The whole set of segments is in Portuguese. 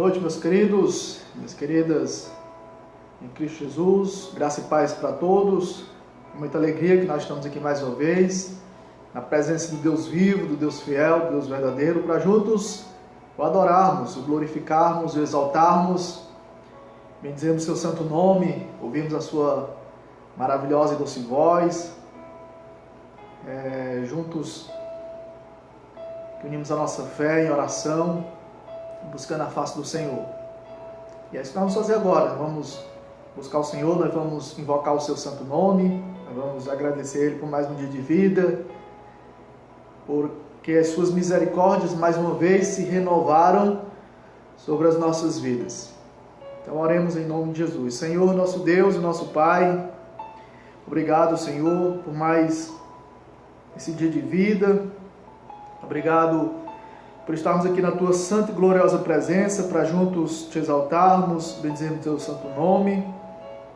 noite, meus queridos, minhas queridas, em Cristo Jesus, graça e paz para todos. Com muita alegria que nós estamos aqui mais uma vez, na presença do Deus vivo, do Deus fiel, do Deus verdadeiro, para juntos o adorarmos, o glorificarmos, o exaltarmos, bendizemos seu santo nome, ouvirmos a sua maravilhosa e doce voz, juntos que unimos a nossa fé em oração, buscando a face do Senhor. E é isso que nós vamos fazer agora. Vamos buscar o Senhor, nós vamos invocar o seu santo nome, nós vamos agradecer Ele por mais um dia de vida, porque as suas misericórdias mais uma vez se renovaram sobre as nossas vidas. Então oremos em nome de Jesus. Senhor, nosso Deus e nosso Pai, obrigado, Senhor, por mais esse dia de vida. Obrigado por estarmos aqui na Tua santa e gloriosa presença, para juntos Te exaltarmos, bendizermos Teu santo nome.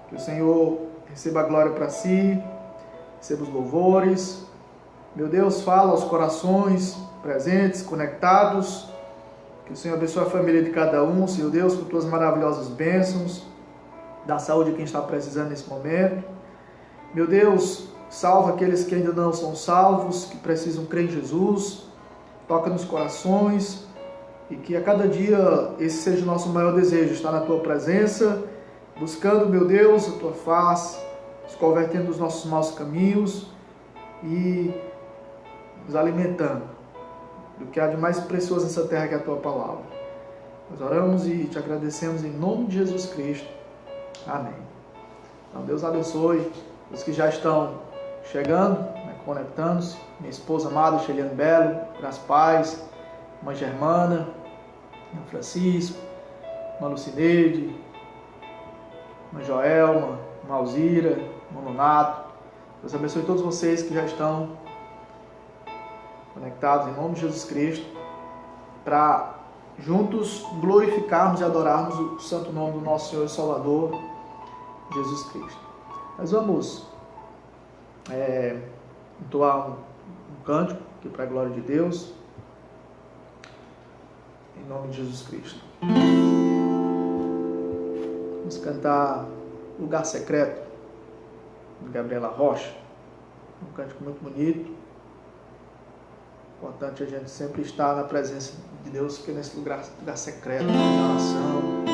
Que o Senhor receba a glória para Si, receba os louvores. Meu Deus, fala aos corações presentes, conectados. Que o Senhor abençoe a família de cada um, Senhor Deus, com Tuas maravilhosas bênçãos. Dá saúde a quem está precisando nesse momento. Meu Deus, salva aqueles que ainda não são salvos, que precisam crer em Jesus. Toca nos corações e que a cada dia esse seja o nosso maior desejo, estar na Tua presença, buscando, meu Deus, a Tua face, nos convertendo dos nossos maus caminhos e nos alimentando do que há de mais precioso nessa terra, que é a Tua palavra. Nós oramos e Te agradecemos em nome de Jesus Cristo. Amém. Então Deus abençoe os que já estão chegando, conectando-se. Minha esposa amada, Sheliane Belo, graças e paz, Mãe Germana, Irmão Francisco, Irmã Lucineide, Irmã Joelma, Irmã Alzira, Irmão Nonato. Deus abençoe todos vocês que já estão conectados em nome de Jesus Cristo, para juntos glorificarmos e adorarmos o santo nome do nosso Senhor e Salvador, Jesus Cristo. Nós vamos entoar um cântico aqui para a glória de Deus, em nome de Jesus Cristo. Vamos cantar Lugar Secreto, de Gabriela Rocha. Um cântico muito bonito. Importante a gente sempre estar na presença de Deus, que é nesse lugar secreto, na oração.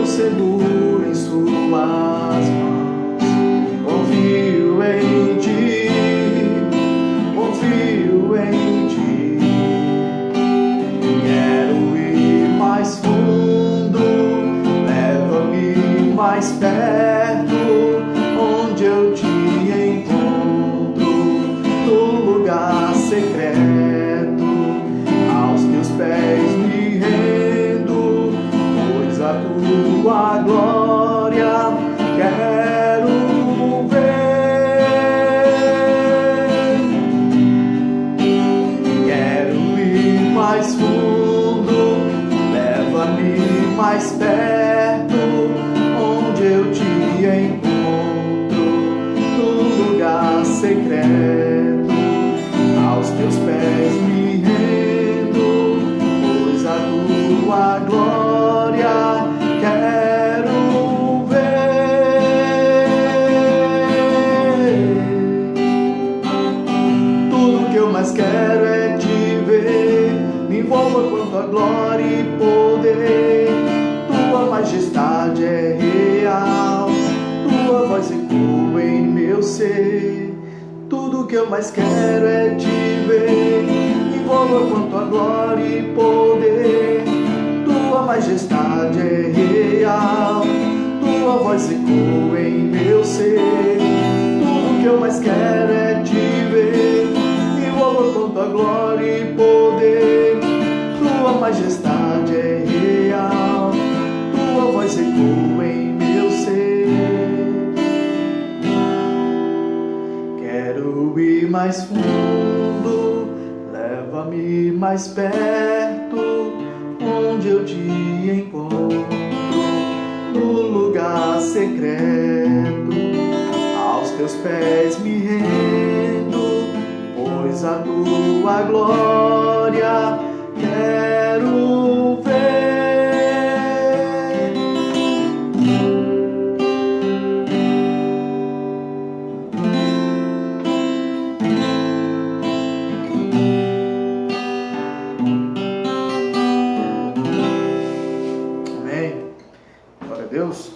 seguro em sua voz ecoa em meu ser. Tudo que eu mais quero é te ver. Envolva com tua glória e poder. Tua majestade é real. Tua voz ecoa em meu ser. Tudo que eu mais quero é te ver. Envolva com tua glória e poder. Tua majestade é real. Tua voz ecoa em meu ser. Quero ir mais fundo, leva-me mais perto, onde eu te encontro, no lugar secreto. Aos teus pés me rendo, pois a tua glória quero ver. Amém. Glória a Deus.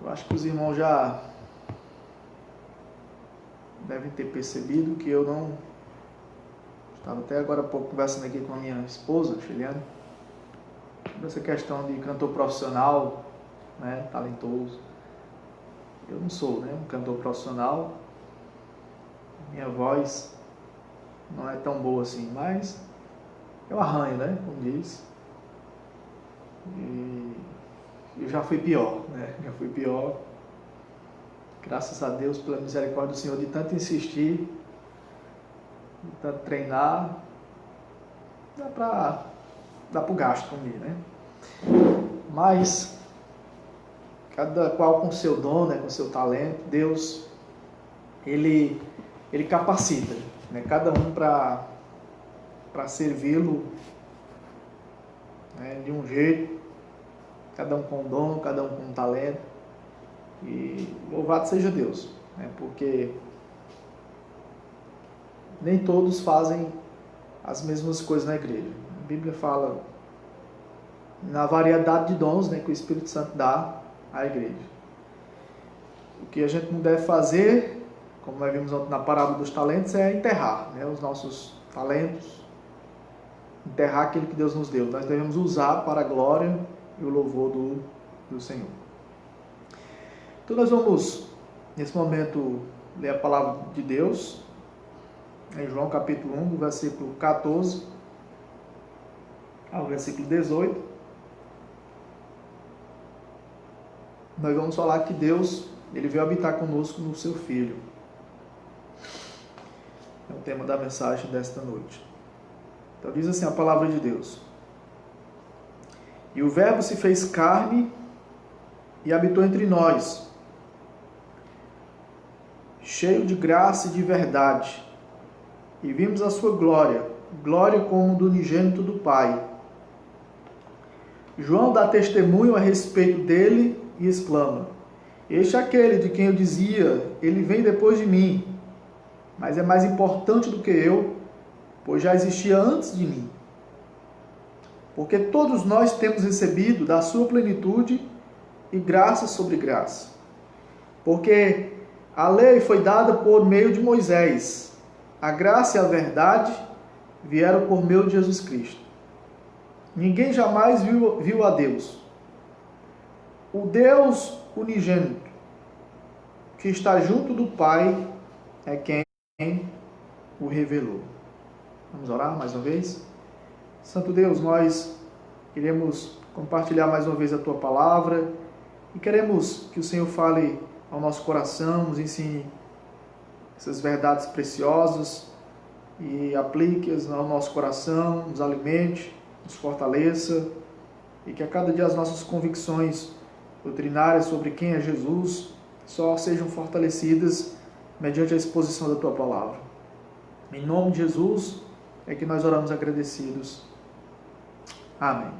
Eu acho que os irmãos já devem ter percebido que eu não... Estava até agora há pouco conversando aqui com a minha esposa, Chiliane, sobre essa questão de cantor profissional, né, talentoso. Eu não sou, né, um cantor profissional. Minha voz não é tão boa assim, mas eu arranho, né, como diz. E eu já fui pior, né, já fui pior. Graças a Deus, pela misericórdia do Senhor, de tanto insistir, de tanto treinar, dá pro gasto comigo, né? Mas, cada qual com seu dom, né, com seu talento, Deus, Ele capacita, né, cada um para servi-lo, né, de um jeito, cada um com dom, cada um com talento. E louvado seja Deus, né? Porque nem todos fazem as mesmas coisas na igreja. A Bíblia fala na variedade de dons, né, que o Espírito Santo dá à igreja. O que a gente não deve fazer, como nós vimos na parábola dos talentos, é enterrar, né, os nossos talentos, enterrar aquilo que Deus nos deu. Nós devemos usar para a glória e o louvor do Senhor. Então nós vamos, nesse momento, ler a palavra de Deus, em João capítulo 1, do versículo 14 ao versículo 18. Nós vamos falar que Deus, Ele veio habitar conosco no seu Filho. É o tema da mensagem desta noite. Então diz assim a palavra de Deus: E o Verbo se fez carne e habitou entre nós, cheio de graça e de verdade, e vimos a sua glória, glória como do unigênito do Pai. João dá testemunho a respeito dele e exclama: Este é aquele de quem eu dizia, ele vem depois de mim, mas é mais importante do que eu, pois já existia antes de mim. Porque todos nós temos recebido da sua plenitude e graça sobre graça. Porque a lei foi dada por meio de Moisés. A graça e a verdade vieram por meio de Jesus Cristo. Ninguém jamais viu a Deus. O Deus unigênito, que está junto do Pai, é quem o revelou. Vamos orar mais uma vez? Santo Deus, nós queremos compartilhar mais uma vez a Tua palavra e queremos que o Senhor fale ao nosso coração, nos ensine essas verdades preciosas e aplique-as ao nosso coração, nos alimente, nos fortaleça e que a cada dia as nossas convicções doutrinárias sobre quem é Jesus só sejam fortalecidas mediante a exposição da Tua palavra. Em nome de Jesus é que nós oramos agradecidos. Amém.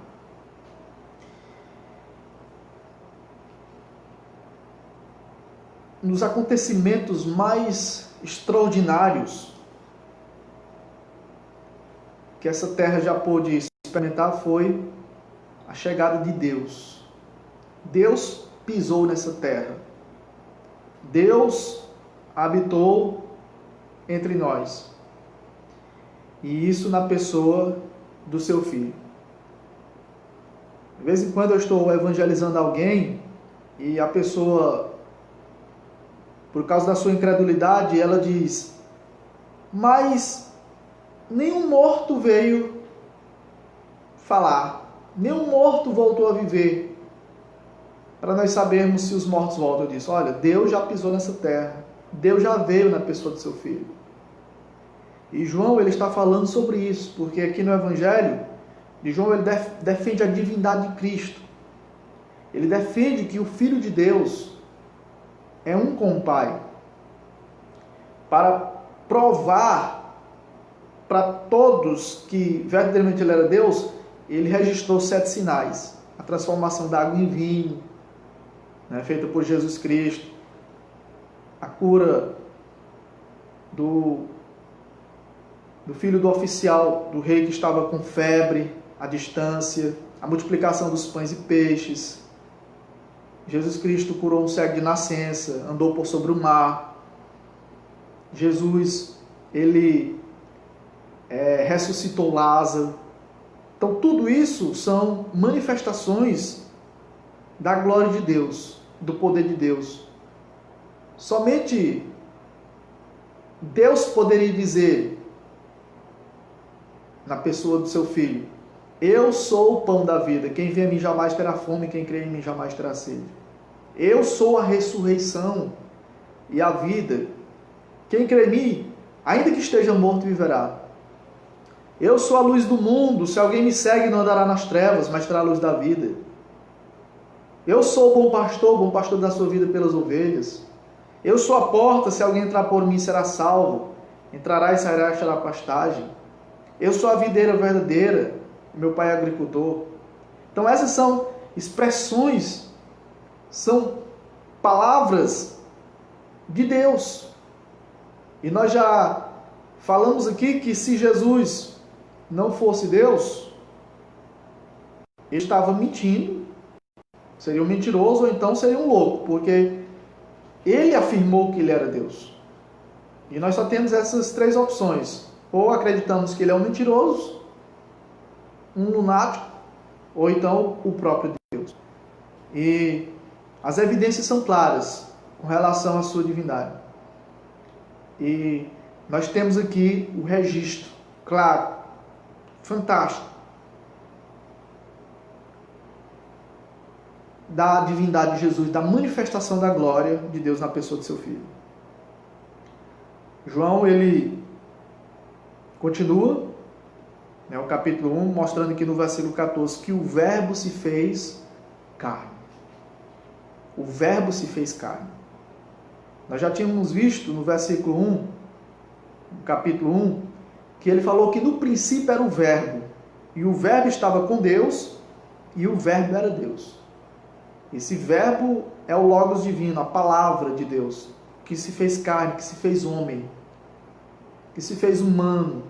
Nos acontecimentos mais extraordinários que essa terra já pôde experimentar foi a chegada de Deus. Deus pisou nessa terra. Deus habitou entre nós. E isso na pessoa do seu Filho. De vez em quando eu estou evangelizando alguém e a pessoa, por causa da sua incredulidade, ela diz: mas nenhum morto veio falar, nenhum morto voltou a viver. Para nós sabermos se os mortos voltam, eu disse: olha, Deus já pisou nessa terra, Deus já veio na pessoa do seu Filho. E João, ele está falando sobre isso, porque aqui no Evangelho de João, ele defende a divindade de Cristo. Ele defende que o Filho de Deus é um com o Pai. Para provar para todos que verdadeiramente ele era Deus, ele registrou 7 sinais. A transformação da água em vinho, né, feita por Jesus Cristo. A cura do filho do oficial, do rei que estava com febre, a distância, a multiplicação dos pães e peixes. Jesus Cristo curou um cego de nascença, andou por sobre o mar. Jesus, ele ressuscitou Lázaro. Então tudo isso são manifestações da glória de Deus, do poder de Deus. Somente Deus poderia dizer, na pessoa do seu Filho: eu sou o pão da vida, quem vem a mim jamais terá fome, quem crê em mim jamais terá sede. Eu sou a ressurreição e a vida, quem crê em mim, ainda que esteja morto, viverá. Eu sou a luz do mundo, se alguém me segue não andará nas trevas, mas terá a luz da vida. Eu sou o bom pastor da sua vida pelas ovelhas. Eu sou a porta, se alguém entrar por mim será salvo, entrará e sairá e achará pastagem. Eu sou a videira verdadeira, meu pai é agricultor. Então essas são expressões, são palavras de Deus. E nós já falamos aqui que se Jesus não fosse Deus, ele estava mentindo, seria um mentiroso ou então seria um louco, porque ele afirmou que ele era Deus. E nós só temos essas 3 opções. Ou acreditamos que ele é um mentiroso, um lunático, ou então o próprio Deus. E as evidências são claras com relação à sua divindade. E nós temos aqui o registro, claro, fantástico, da divindade de Jesus, da manifestação da glória de Deus na pessoa do seu Filho. João, ele continua, né, o capítulo 1, mostrando aqui no versículo 14 que o Verbo se fez carne. O Verbo se fez carne. Nós já tínhamos visto no versículo 1, no capítulo 1, que ele falou que no princípio era o Verbo, e o Verbo estava com Deus, e o Verbo era Deus. Esse Verbo é o Logos divino, a palavra de Deus, que se fez carne, que se fez homem, que se fez humano,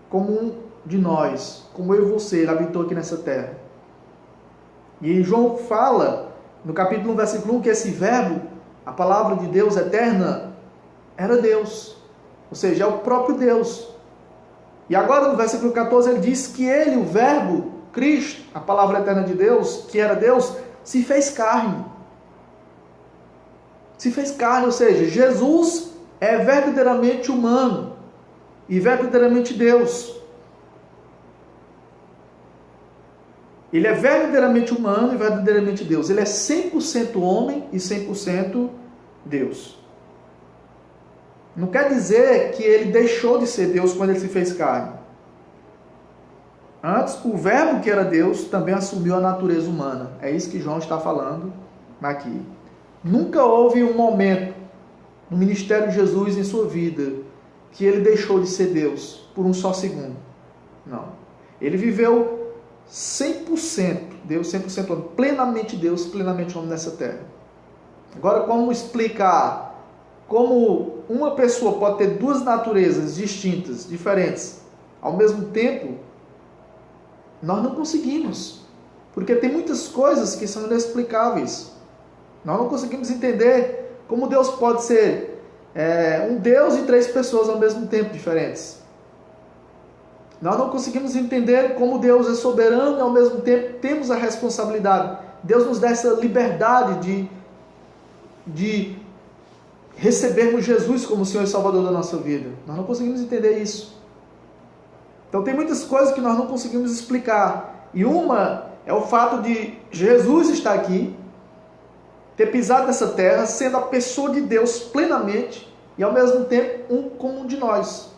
como um de nós, como eu e você, ele habitou aqui nessa terra. E João fala, no capítulo 1, versículo 1, que esse Verbo, a palavra de Deus eterna, era Deus, ou seja, é o próprio Deus. E agora no versículo 14 ele diz que ele, o Verbo, Cristo, a palavra eterna de Deus, que era Deus, se fez carne. Se fez carne, ou seja, Jesus é verdadeiramente humano e verdadeiramente Deus. Ele é verdadeiramente humano e verdadeiramente Deus. Ele é 100% homem e 100% Deus. Não quer dizer que ele deixou de ser Deus quando ele se fez carne. Antes, o Verbo que era Deus também assumiu a natureza humana. É isso que João está falando aqui. Nunca houve um momento no ministério de Jesus em sua vida que ele deixou de ser Deus por um só segundo. Não. Ele viveu 100% Deus, 100% homem, plenamente Deus, plenamente homem nessa terra. Agora, como explicar como uma pessoa pode ter 2 naturezas distintas, diferentes, ao mesmo tempo? Nós não conseguimos, porque tem muitas coisas que são inexplicáveis. Nós não conseguimos entender como Deus pode ser um Deus e três pessoas ao mesmo tempo diferentes. Nós não conseguimos entender como Deus é soberano e ao mesmo tempo temos a responsabilidade. Deus nos dá essa liberdade de recebermos Jesus como Senhor e Salvador da nossa vida. Nós não conseguimos entender isso. Então tem muitas coisas que nós não conseguimos explicar. E uma é o fato de Jesus estar aqui, ter pisado nessa terra, sendo a pessoa de Deus plenamente e ao mesmo tempo como um de nós.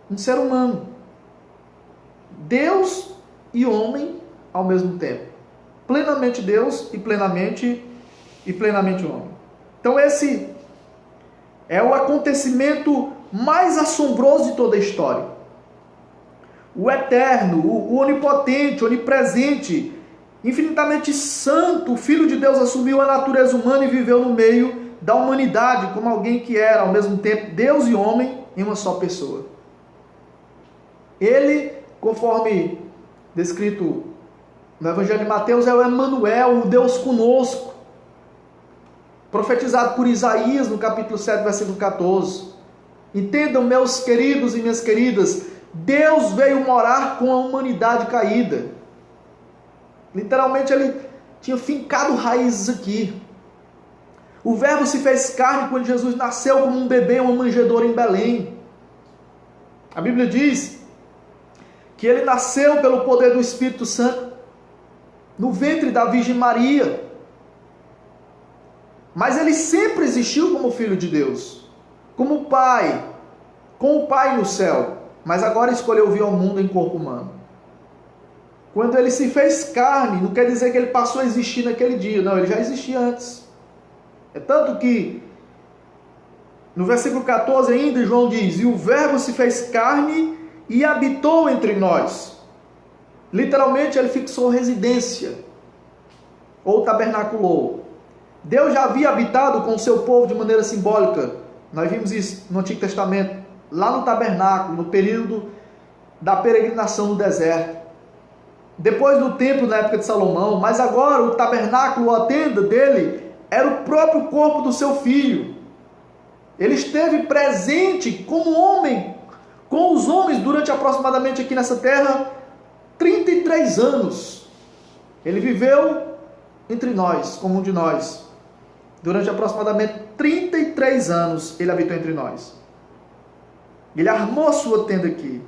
Um ser humano. Deus e homem ao mesmo tempo. Plenamente Deus e plenamente homem. Então esse é o acontecimento mais assombroso de toda a história. O eterno, o onipotente, onipresente, infinitamente santo, o Filho de Deus assumiu a natureza humana e viveu no meio da humanidade como alguém que era ao mesmo tempo Deus e homem em uma só pessoa. Ele, conforme descrito no Evangelho de Mateus, é o Emanuel, o Deus conosco, profetizado por Isaías no capítulo 7, versículo 14. Entendam, meus queridos e minhas queridas, Deus veio morar com a humanidade caída. Literalmente ele tinha fincado raízes aqui. O Verbo se fez carne quando Jesus nasceu como um bebê em uma manjedoura em Belém. A Bíblia diz que ele nasceu pelo poder do Espírito Santo no ventre da Virgem Maria. Mas ele sempre existiu como Filho de Deus, como Pai, com o Pai no céu, mas agora escolheu vir ao mundo em corpo humano. Quando ele se fez carne, não quer dizer que ele passou a existir naquele dia, não, ele já existia antes. É tanto que no versículo 14 ainda, João diz: e o Verbo se fez carne e habitou entre nós. Literalmente ele fixou residência, ou tabernaculou. Deus já havia habitado com o seu povo de maneira simbólica. Nós vimos isso no Antigo Testamento, lá no tabernáculo, no período da peregrinação no deserto. Depois no templo, na época de Salomão. Mas agora o tabernáculo, a tenda dele, era o próprio corpo do seu filho. Ele esteve presente como homem, com os homens, durante aproximadamente aqui nessa terra, 33 anos. Ele viveu entre nós, como um de nós. Durante aproximadamente 33 anos, ele habitou entre nós. Ele armou a sua tenda aqui.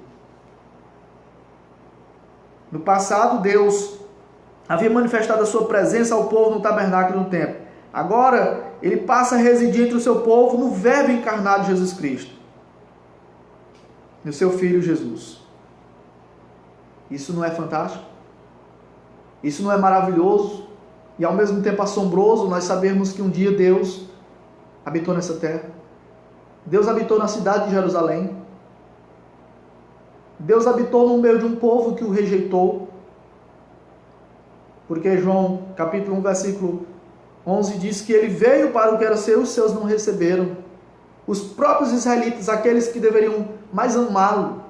No passado, Deus havia manifestado a sua presença ao povo no tabernáculo e no templo. Agora, ele passa a residir entre o seu povo no Verbo encarnado de Jesus Cristo, no seu Filho Jesus. Isso não é fantástico? Isso não é maravilhoso? E ao mesmo tempo assombroso nós sabermos que um dia Deus habitou nessa terra. Deus habitou na cidade de Jerusalém. Deus habitou no meio de um povo que o rejeitou. Porque João capítulo 1, versículo 11 diz que ele veio para o que era seu, os seus não receberam. Os próprios israelitas, aqueles que deveriam mais amá-lo,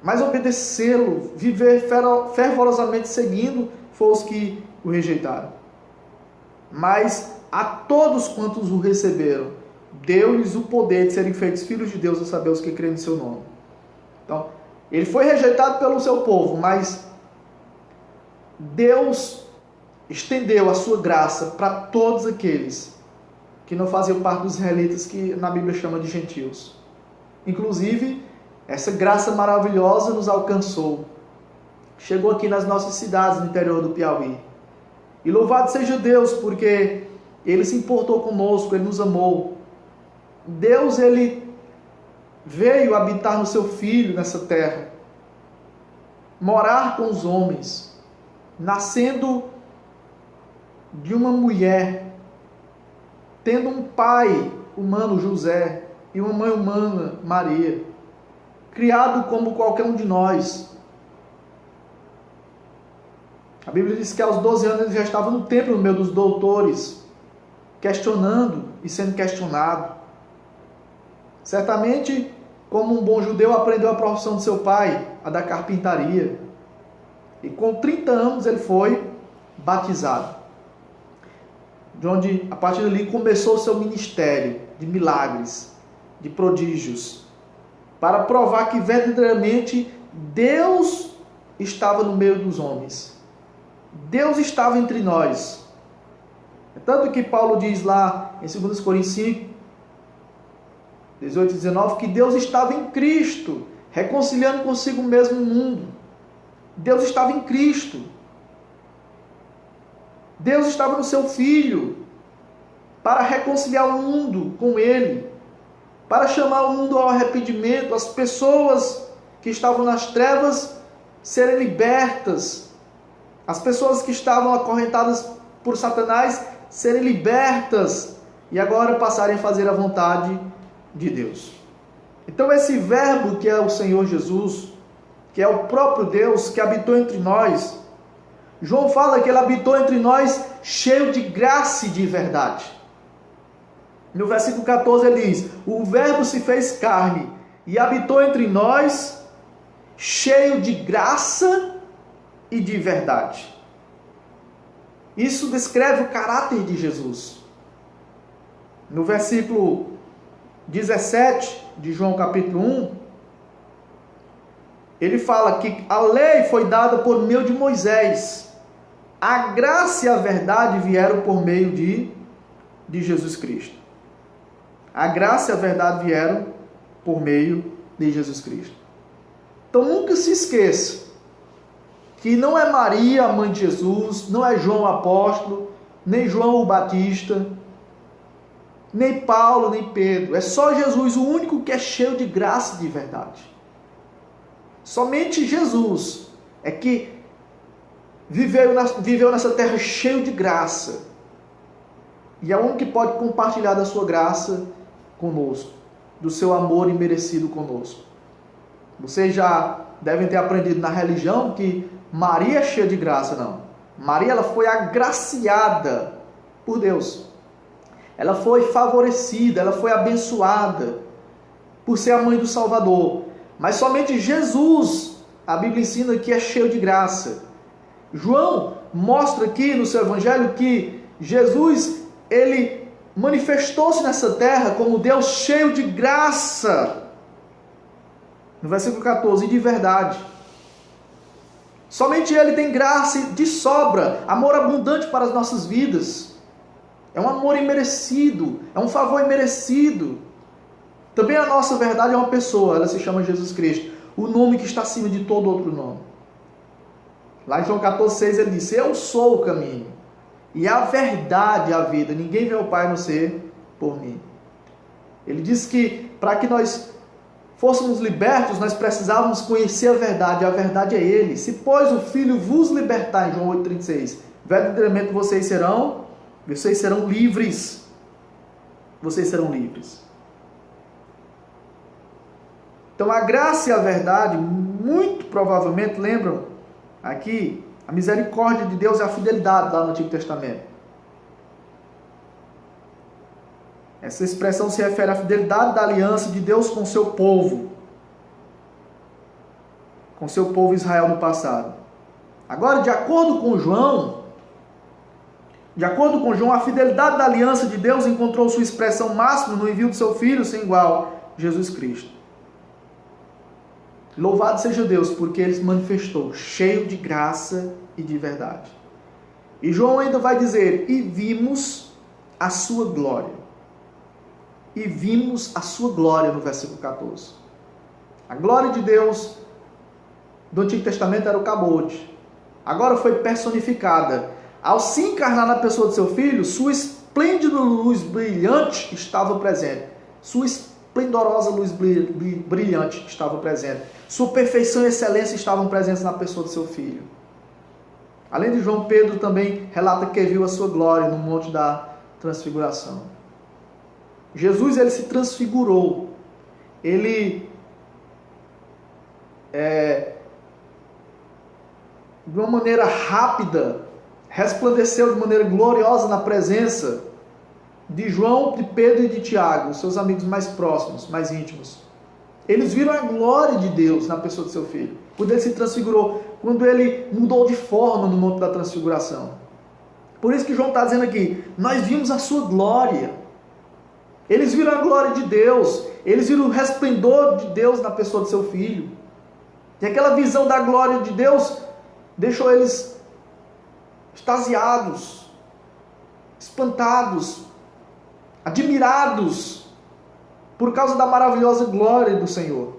mais obedecê-lo, viver fervorosamente seguindo, foram os que o rejeitaram. Mas a todos quantos o receberam, deu-lhes o poder de serem feitos filhos de Deus, a saber, os que creem no seu nome. Então, ele foi rejeitado pelo seu povo, mas Deus estendeu a sua graça para todos aqueles que não faziam parte dos israelitas, que na Bíblia chama de gentios. Inclusive, essa graça maravilhosa nos alcançou. Chegou aqui nas nossas cidades, no interior do Piauí. E louvado seja Deus, porque Ele se importou conosco, Ele nos amou. Deus, Ele veio habitar no seu Filho nessa terra, morar com os homens, nascendo de uma mulher, tendo um pai humano, José, e uma mãe humana, Maria, criado como qualquer um de nós. A Bíblia diz que aos 12 anos ele já estava no templo, no meio dos doutores, questionando e sendo questionado. Certamente como um bom judeu, aprendeu a profissão de seu pai, a da carpintaria. E com 30 anos ele foi batizado. De onde, a partir dali, começou o seu ministério de milagres, de prodígios, para provar que verdadeiramente Deus estava no meio dos homens. Deus estava entre nós. Tanto que Paulo diz lá em 2 Coríntios 5, 18 e 19, que Deus estava em Cristo, reconciliando consigo mesmo o mundo. Deus estava em Cristo. Deus estava no seu Filho, para reconciliar o mundo com Ele, para chamar o mundo ao arrependimento, as pessoas que estavam nas trevas serem libertas, as pessoas que estavam acorrentadas por Satanás serem libertas e agora passarem a fazer a vontade de Deus. Então esse verbo que é o Senhor Jesus, que é o próprio Deus que habitou entre nós, João fala que ele habitou entre nós cheio de graça e de verdade. No versículo 14 ele diz: o verbo se fez carne e habitou entre nós cheio de graça e de verdade. Isso descreve o caráter de Jesus. No versículo 17 de João capítulo 1, ele fala que a lei foi dada por meio de Moisés. A graça e a verdade vieram por meio de Jesus Cristo. A graça e a verdade vieram por meio de Jesus Cristo. Então nunca se esqueça que não é Maria, a mãe de Jesus, não é João o apóstolo, nem João o Batista, nem Paulo, nem Pedro. É só Jesus, o único que é cheio de graça e de verdade. Somente Jesus é que viveu nessa terra cheio de graça. E é o único que pode compartilhar da sua graça conosco, do seu amor imerecido conosco. Vocês já devem ter aprendido na religião que Maria é cheia de graça, não. Maria, ela foi agraciada por Deus. Ela foi favorecida, ela foi abençoada por ser a mãe do Salvador. Mas somente Jesus, a Bíblia ensina que é cheio de graça. João mostra aqui no seu evangelho que Jesus, ele manifestou-se nessa terra como Deus cheio de graça. No versículo 14, e de verdade. Somente Ele tem graça de sobra, amor abundante para as nossas vidas. É um amor imerecido, é um favor imerecido. Também a nossa verdade é uma pessoa, ela se chama Jesus Cristo, o nome que está acima de todo outro nome. Lá em João 14,6 ele disse: eu sou o caminho, e a verdade e a vida, ninguém vê o Pai a não ser por mim. Ele disse que para que nós fôssemos libertos, nós precisávamos conhecer a verdade é Ele. Se pois o Filho vos libertar, em João 8,36, verdadeiramente vocês serão livres. Vocês serão livres. Então a graça e a verdade, muito provavelmente, lembram aqui, a misericórdia de Deus e a fidelidade lá no Antigo Testamento. Essa expressão se refere à fidelidade da aliança de Deus com o seu povo. Com o seu povo Israel no passado. Agora, de acordo com João, a fidelidade da aliança de Deus encontrou sua expressão máxima no envio do seu Filho sem igual, Jesus Cristo. Louvado seja Deus, porque Ele se manifestou cheio de graça e de verdade. E João ainda vai dizer: e vimos a sua glória. E vimos a sua glória, no versículo 14. A glória de Deus do Antigo Testamento era o cabode. Agora foi personificada. Ao se encarnar na pessoa de seu Filho, sua esplêndida luz brilhante estava presente. Sua esplendorosa luz brilhante estava presente. Sua perfeição e excelência estavam presentes na pessoa de seu Filho. Além de João, Pedro também relata que viu a sua glória no Monte da Transfiguração. Jesus, ele se transfigurou. Ele, de uma maneira rápida, resplandeceu de maneira gloriosa na presença de João, de Pedro e de Tiago, seus amigos mais próximos, mais íntimos. Eles viram a glória de Deus na pessoa do seu filho. Quando ele se transfigurou, quando ele mudou de forma no Monte da Transfiguração. Por isso que João está dizendo aqui, nós vimos a sua glória. Eles viram a glória de Deus. Eles viram o resplendor de Deus na pessoa do seu filho. E aquela visão da glória de Deus deixou eles extasiados, espantados, admirados por causa da maravilhosa glória do Senhor.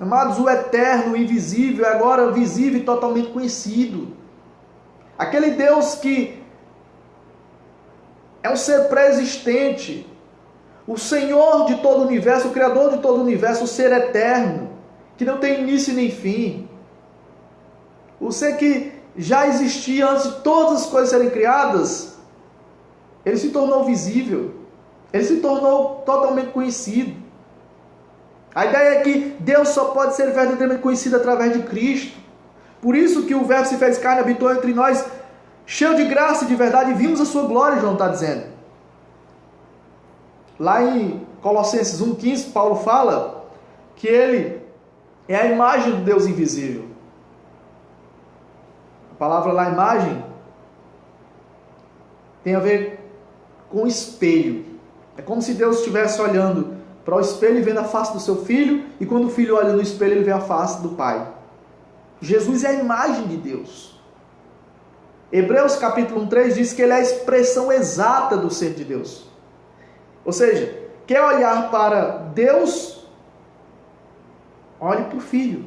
Amados, o eterno, o invisível, é agora visível e totalmente conhecido. Aquele Deus que é um ser pré-existente, o Senhor de todo o universo, o Criador de todo o universo, o ser eterno, que não tem início nem fim. O ser que já existia antes de todas as coisas serem criadas, ele se tornou visível, ele se tornou totalmente conhecido. A ideia é que Deus só pode ser verdadeiramente conhecido através de Cristo. Por isso que o Verbo se fez carne, habitou entre nós, cheio de graça e de verdade, e vimos a sua glória, João está dizendo. Lá em Colossenses 1,15, Paulo fala que ele é a imagem do Deus invisível. A palavra lá, imagem, tem a ver com espelho. É como se Deus estivesse olhando para o espelho e vendo a face do seu filho, e quando o filho olha no espelho, ele vê a face do pai. Jesus é a imagem de Deus. Hebreus capítulo 1:3 diz que ele é a expressão exata do ser de Deus. Ou seja, quer olhar para Deus, olhe para o Filho.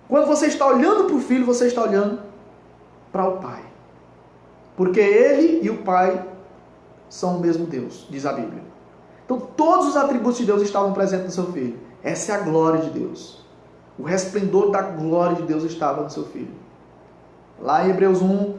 Quando você está olhando para o Filho, você está olhando para o Pai. Porque Ele e o Pai são o mesmo Deus, diz a Bíblia. Então todos os atributos de Deus estavam presentes no seu Filho. Essa é a glória de Deus. O resplendor da glória de Deus estava no seu Filho. Lá em Hebreus 1,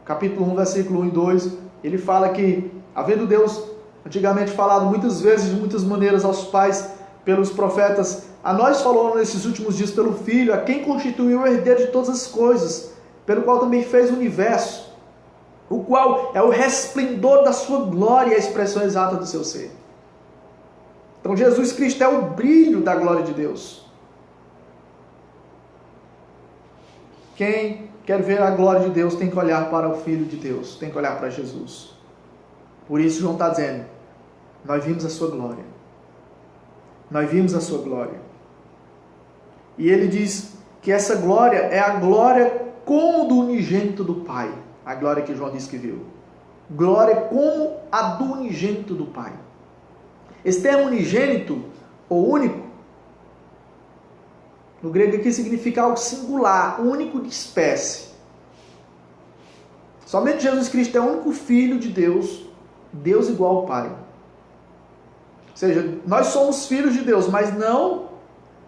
capítulo 1, versículo 1 e 2, ele fala que, havendo Deus antigamente falado muitas vezes, de muitas maneiras aos pais, pelos profetas, a nós falou nesses últimos dias pelo Filho, a quem constituiu o herdeiro de todas as coisas, pelo qual também fez o universo, o qual é o resplendor da sua glória e a expressão exata do seu ser. Então Jesus Cristo é o brilho da glória de Deus. Quem quer ver a glória de Deus tem que olhar para o Filho de Deus, tem que olhar para Jesus. Por isso João está dizendo, nós vimos a sua glória. Nós vimos a sua glória. E ele diz que essa glória é a glória como do unigênito do Pai. A glória que João disse que viu. Glória como a do unigênito do Pai. Esse termo unigênito, ou único, no grego aqui significa algo singular, único de espécie. Somente Jesus Cristo é o único Filho de Deus, Deus igual ao Pai. Ou seja, nós somos filhos de Deus, mas não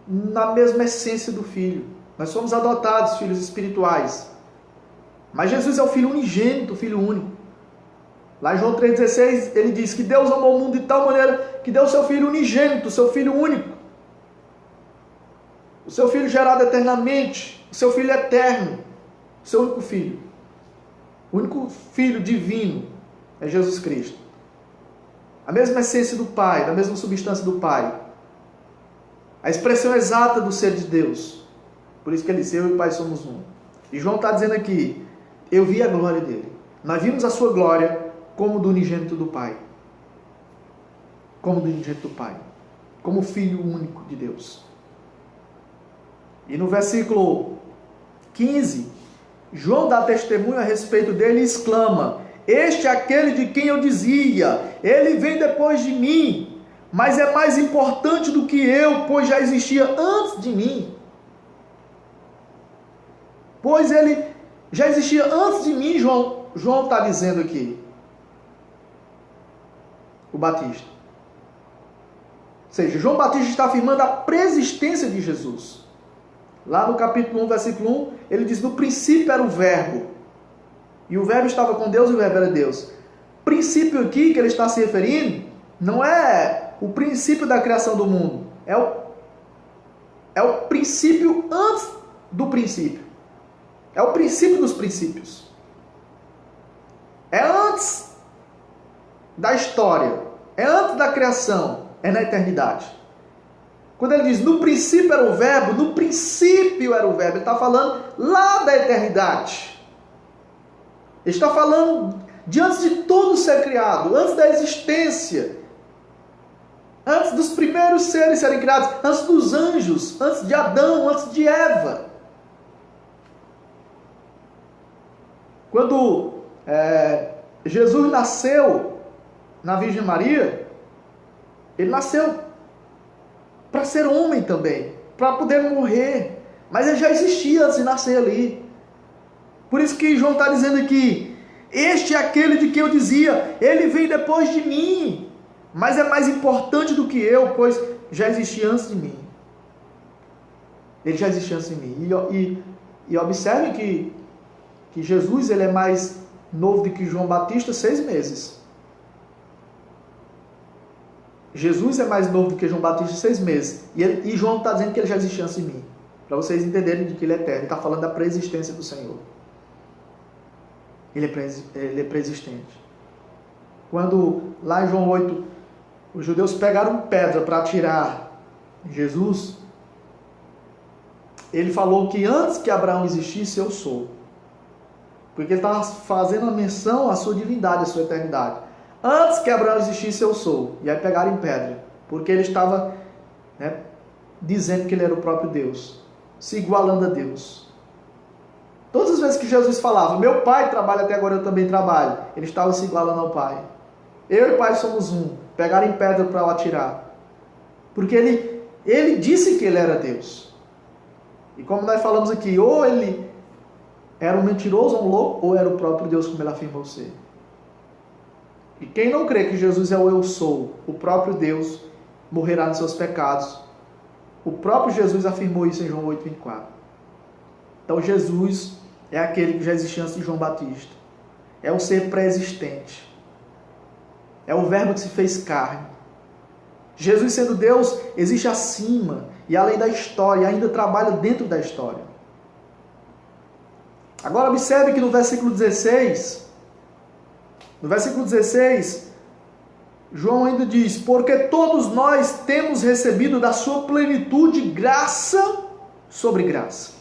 na mesma essência do Filho. Nós somos adotados, filhos espirituais. Mas Jesus é o Filho unigênito, o Filho único. Lá em João 3,16, ele diz que Deus amou o mundo de tal maneira que deu o seu Filho unigênito, o seu Filho único. O seu Filho gerado eternamente, o seu Filho eterno, o seu único Filho. O único Filho divino é Jesus Cristo. A mesma essência do Pai, da mesma substância do Pai. A expressão exata do ser de Deus. Por isso que ele disse, eu e o Pai somos um. E João está dizendo aqui, eu vi a glória dele. Nós vimos a sua glória como do unigênito do Pai. Como do unigênito do Pai. Como Filho único de Deus. E no versículo 15, João dá testemunho a respeito dele e exclama, este é aquele de quem eu dizia, ele vem depois de mim, mas é mais importante do que eu, pois já existia antes de mim. Pois ele já existia antes de mim, João está dizendo aqui. O Batista. Ou seja, João Batista está afirmando a preexistência de Jesus. Lá no capítulo 1, versículo 1, ele diz, no princípio era o Verbo. E o Verbo estava com Deus e o Verbo era Deus. Princípio aqui que ele está se referindo, não é o princípio da criação do mundo. É o princípio antes do princípio. É o princípio dos princípios. É antes da história. É antes da criação. É na eternidade. Quando ele diz, no princípio era o verbo, no princípio era o verbo, ele está falando lá da eternidade. Ele está falando de antes de tudo ser criado, antes da existência, antes dos primeiros seres serem criados, antes dos anjos, antes de Adão, antes de Eva. Quando Jesus nasceu na Virgem Maria, ele nasceu para ser homem também, para poder morrer, mas ele já existia antes de nascer ali. Por isso que João está dizendo aqui, este é aquele de quem eu dizia, ele vem depois de mim, mas é mais importante do que eu, pois já existia antes de mim. Ele já existia antes de mim. E observe que Jesus ele é mais novo do que João Batista 6 meses. Jesus é mais novo do que João Batista 6 meses. E João está dizendo que ele já existia antes de mim. Para vocês entenderem de que ele é eterno. Ele está falando da preexistência do Senhor. Ele é preexistente. Quando lá em João 8, os judeus pegaram pedra para atirar em Jesus, ele falou que antes que Abraão existisse, eu sou. Porque ele estava fazendo a menção à sua divindade, à sua eternidade. Antes que Abraão existisse, eu sou. E aí pegaram em pedra. Porque ele estava dizendo que ele era o próprio Deus. Se igualando a Deus. Todas as vezes que Jesus falava, meu Pai trabalha até agora, eu também trabalho. Ele estava se igualando ao Pai. Eu e o Pai somos um. Pegaram em pedra para o atirar. Porque ele disse que ele era Deus. E como nós falamos aqui, ou ele era um mentiroso, um louco, ou era o próprio Deus, como ele afirmou ser. E quem não crê que Jesus é o eu sou, o próprio Deus, morrerá nos seus pecados. O próprio Jesus afirmou isso em João 8,24. Então Jesus é aquele que já existia antes de João Batista. É o ser pré-existente. É o verbo que se fez carne. Jesus sendo Deus, existe acima e além da história, ainda trabalha dentro da história. Agora observe que no versículo 16... No versículo 16, João ainda diz, porque todos nós temos recebido da sua plenitude graça sobre graça.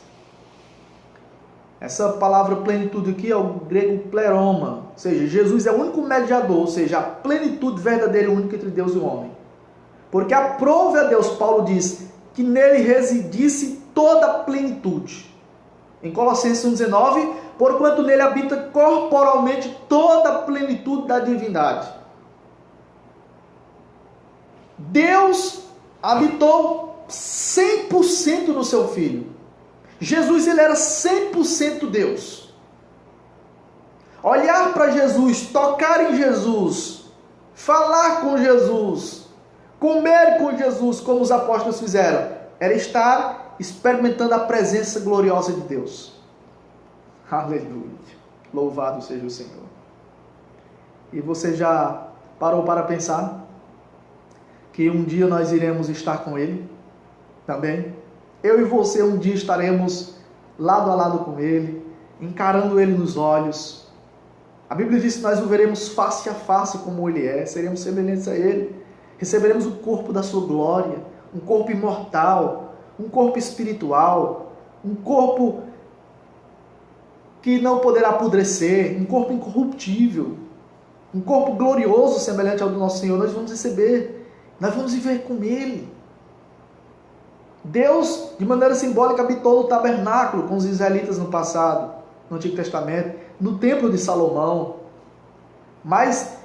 Essa palavra plenitude aqui é o grego pleroma, ou seja, Jesus é o único mediador, ou seja, a plenitude verdadeira e única entre Deus e o homem. Porque aprove a Deus, Paulo diz, que nele residisse toda a plenitude. Em Colossenses 1,19, porquanto nele habita corporalmente toda a plenitude da divindade. Deus habitou 100% no seu Filho. Jesus ele era 100% Deus. Olhar para Jesus, tocar em Jesus, falar com Jesus, comer com Jesus, como os apóstolos fizeram, era estar experimentando a presença gloriosa de Deus. Aleluia. Louvado seja o Senhor. E você já parou para pensar que um dia nós iremos estar com Ele também? Eu e você um dia estaremos lado a lado com Ele, encarando Ele nos olhos. A Bíblia diz que nós o veremos face a face como Ele é, seremos semelhantes a Ele. Receberemos o corpo da sua glória, um corpo imortal, um corpo espiritual, um corpo que não poderá apodrecer, um corpo incorruptível, um corpo glorioso semelhante ao do nosso Senhor. Nós vamos receber, nós vamos viver com Ele. Deus, de maneira simbólica, habitou no tabernáculo com os israelitas no passado, no Antigo Testamento, no templo de Salomão. Mas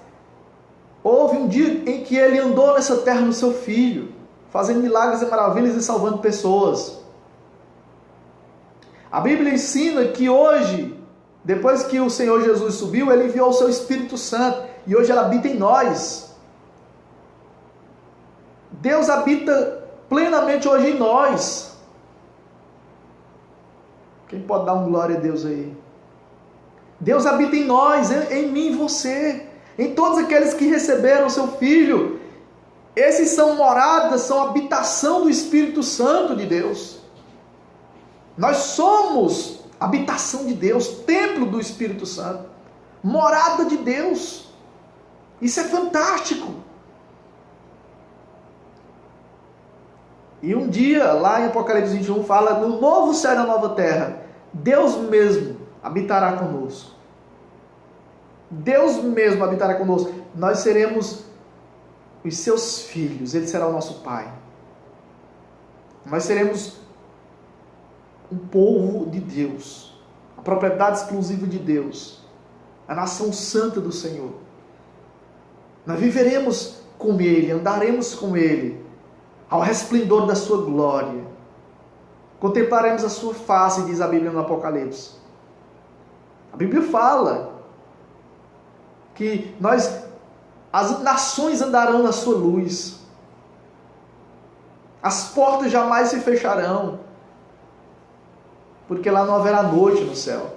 houve um dia em que Ele andou nessa terra no seu Filho, fazendo milagres e maravilhas e salvando pessoas. A Bíblia ensina que hoje, depois que o Senhor Jesus subiu, Ele enviou o seu Espírito Santo, e hoje Ele habita em nós. Deus habita plenamente hoje em nós. Quem pode dar um glória a Deus aí? Deus habita em nós, em mim e você, em todos aqueles que receberam o seu Filho. Esses são moradas, são habitação do Espírito Santo de Deus. Nós somos habitação de Deus, templo do Espírito Santo, morada de Deus. Isso é fantástico. E um dia, lá em Apocalipse 21, fala: no novo céu e na nova terra, Deus mesmo habitará conosco. Deus mesmo habitará conosco. Nós seremos os seus filhos, Ele será o nosso Pai. Nós seremos um povo de Deus, a propriedade exclusiva de Deus, a nação santa do Senhor. Nós viveremos com Ele, andaremos com Ele, ao resplendor da sua glória. Contemplaremos a sua face, diz a Bíblia no Apocalipse. A Bíblia fala que as nações andarão na sua luz. As portas jamais se fecharão, porque lá não haverá noite no céu.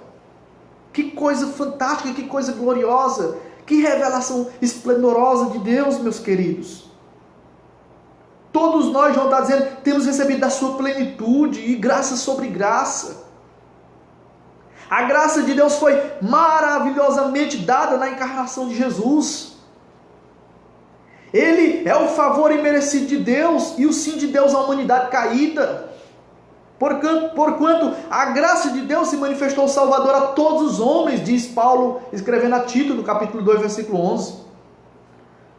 Que coisa fantástica, que coisa gloriosa, que revelação esplendorosa de Deus, meus queridos. Todos nós, João está dizendo, temos recebido da sua plenitude e graça sobre graça. A graça de Deus foi maravilhosamente dada na encarnação de Jesus. Ele é o favor imerecido de Deus e o sim de Deus à humanidade caída. Porquanto a graça de Deus se manifestou Salvador a todos os homens, diz Paulo, escrevendo a Tito, no capítulo 2, versículo 11.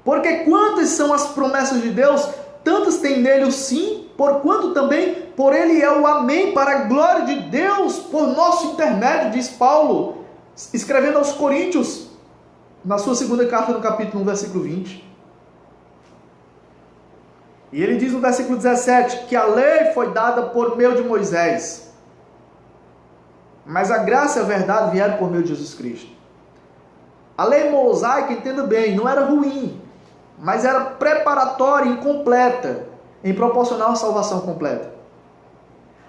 Porque quantas são as promessas de Deus, tantas tem nele o sim, porquanto também por ele é o amém, para a glória de Deus, por nosso intermédio, diz Paulo, escrevendo aos Coríntios, na sua segunda carta, no capítulo 1, versículo 20. E ele diz no versículo 17, que a lei foi dada por meio de Moisés, mas a graça e a verdade vieram por meio de Jesus Cristo. A lei mosaica, entenda bem, não era ruim, mas era preparatória e incompleta, em proporcionar uma salvação completa.